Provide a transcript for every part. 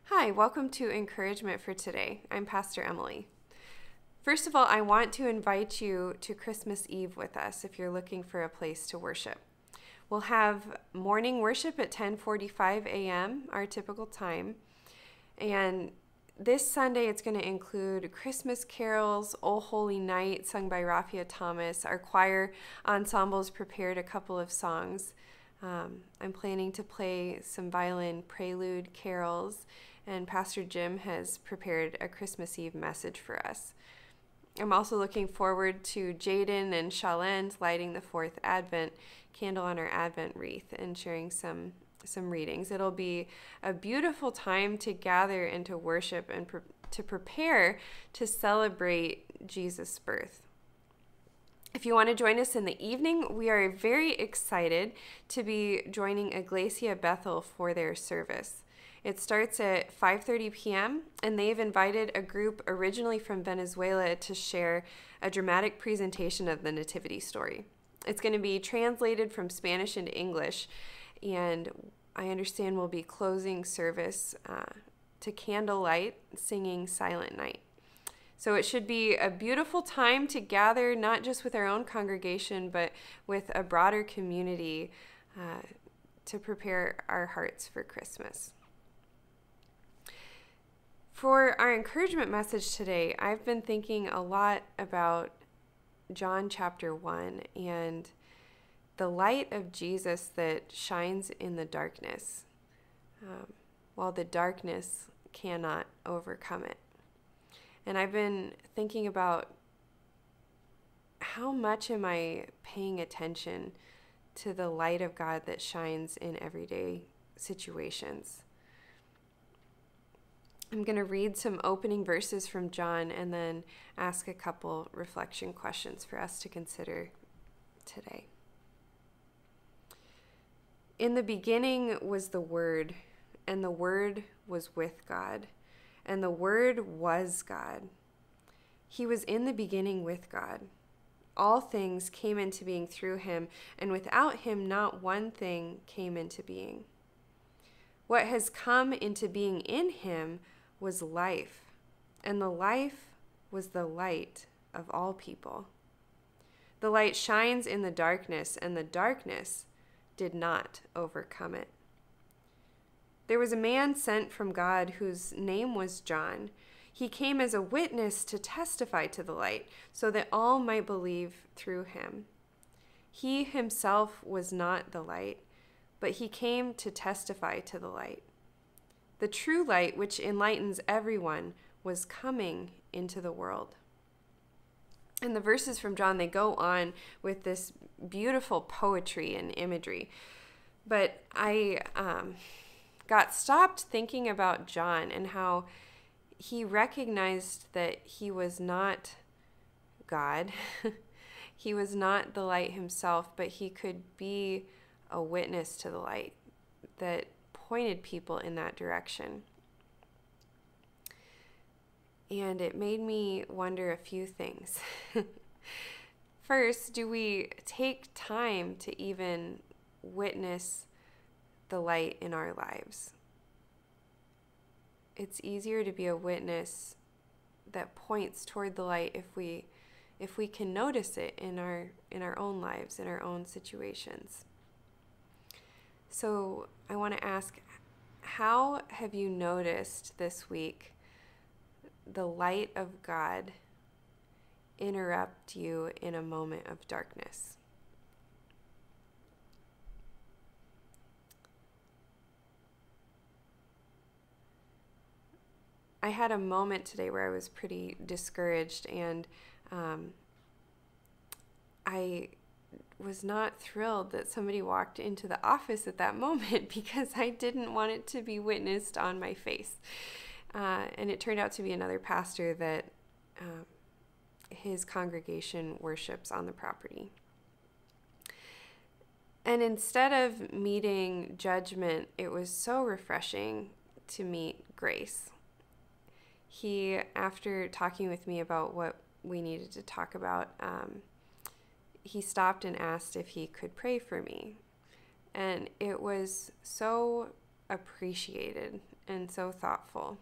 Hi, welcome to Encouragement for Today. I'm Pastor Emily. First of all, I want to invite you to Christmas Eve with us if you're looking for a place to worship. We'll have morning worship at 10:45 a.m., our typical time. And this Sunday, it's going to include Christmas carols, O Holy Night, sung by Raffia Thomas. Our choir ensembles prepared a couple of songs. I'm planning to play some violin prelude carols, and Pastor Jim has prepared a Christmas Eve message for us. I'm also looking forward to Jaden and Shalend lighting the fourth Advent candle on our Advent wreath and sharing some readings. It'll be a beautiful time to gather and to worship and to prepare to celebrate Jesus' birth. If you want to join us in the evening, we are very excited to be joining Iglesia Bethel for their service. It starts at 5:30 p.m., and they've invited a group originally from Venezuela to share a dramatic presentation of the Nativity story. It's going to be translated from Spanish into English, and I understand we'll be closing service to candlelight, singing Silent Night. So it should be a beautiful time to gather, not just with our own congregation, but with a broader community to prepare our hearts for Christmas. For our encouragement message today, I've been thinking a lot about John chapter 1 and the light of Jesus that shines in the darkness, while the darkness cannot overcome it. And I've been thinking about how much am I paying attention to the light of God that shines in everyday situations. I'm going to read some opening verses from John and then ask a couple reflection questions for us to consider today. In the beginning was the Word, and the Word was with God, and the Word was God. He was in the beginning with God. All things came into being through him, and without him not one thing came into being. What has come into being in him was life, and the life was the light of all people. The light shines in the darkness, and the darkness did not overcome it. There was a man sent from God whose name was John. He came as a witness to testify to the light, so that all might believe through him. He himself was not the light, but he came to testify to the light. The true light, which enlightens everyone, was coming into the world. And the verses from John, they go on with this beautiful poetry and imagery. But I got stopped thinking about John and how he recognized that he was not God. He was not the light himself, but he could be a witness to the light that pointed people in that direction. And it made me wonder a few things. First, do we take time to even witness the light in our lives? It's easier to be a witness that points toward the light if we can notice it in our own lives, in our own situations. So I want to ask, how have you noticed this week the light of God interrupt you in a moment of darkness? I had a moment today where I was pretty discouraged, and I was not thrilled that somebody walked into the office at that moment because I didn't want it to be witnessed on my face. And it turned out to be another pastor that his congregation worships on the property. And instead of meeting judgment, it was so refreshing to meet grace. He, after talking with me about what we needed to talk about, he stopped and asked if he could pray for me. And it was so appreciated and so thoughtful.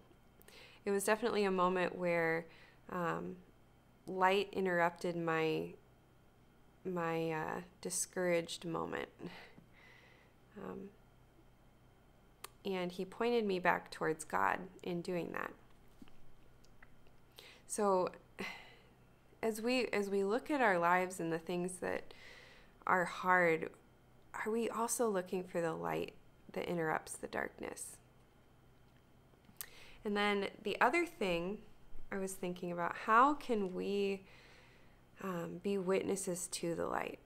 It was definitely a moment where light interrupted my discouraged moment. And he pointed me back towards God in doing that. So as we look at our lives and the things that are hard, are we also looking for the light that interrupts the darkness? And then the other thing I was thinking about, how can we be witnesses to the light?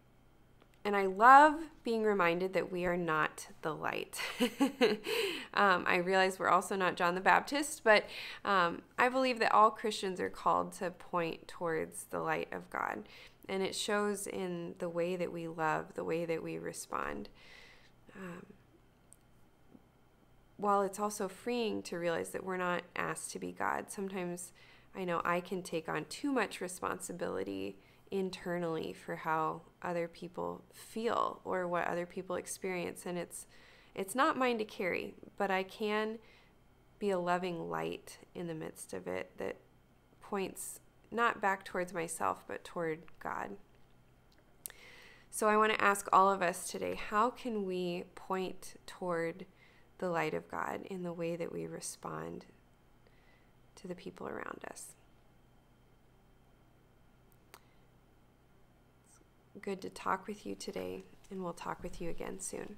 And I love being reminded that we are not the light. I realize we're also not John the Baptist, but I believe that all Christians are called to point towards the light of God. And it shows in the way that we love, the way that we respond. While it's also freeing to realize that we're not asked to be God, sometimes I know I can take on too much responsibility internally for how other people feel or what other people experience, and it's not mine to carry, but I can be a loving light in the midst of it that points not back towards myself but toward God. So I want to ask all of us today, how can we point toward the light of God in the way that we respond to the people around us? It's good to talk with you today, and we'll talk with you again soon.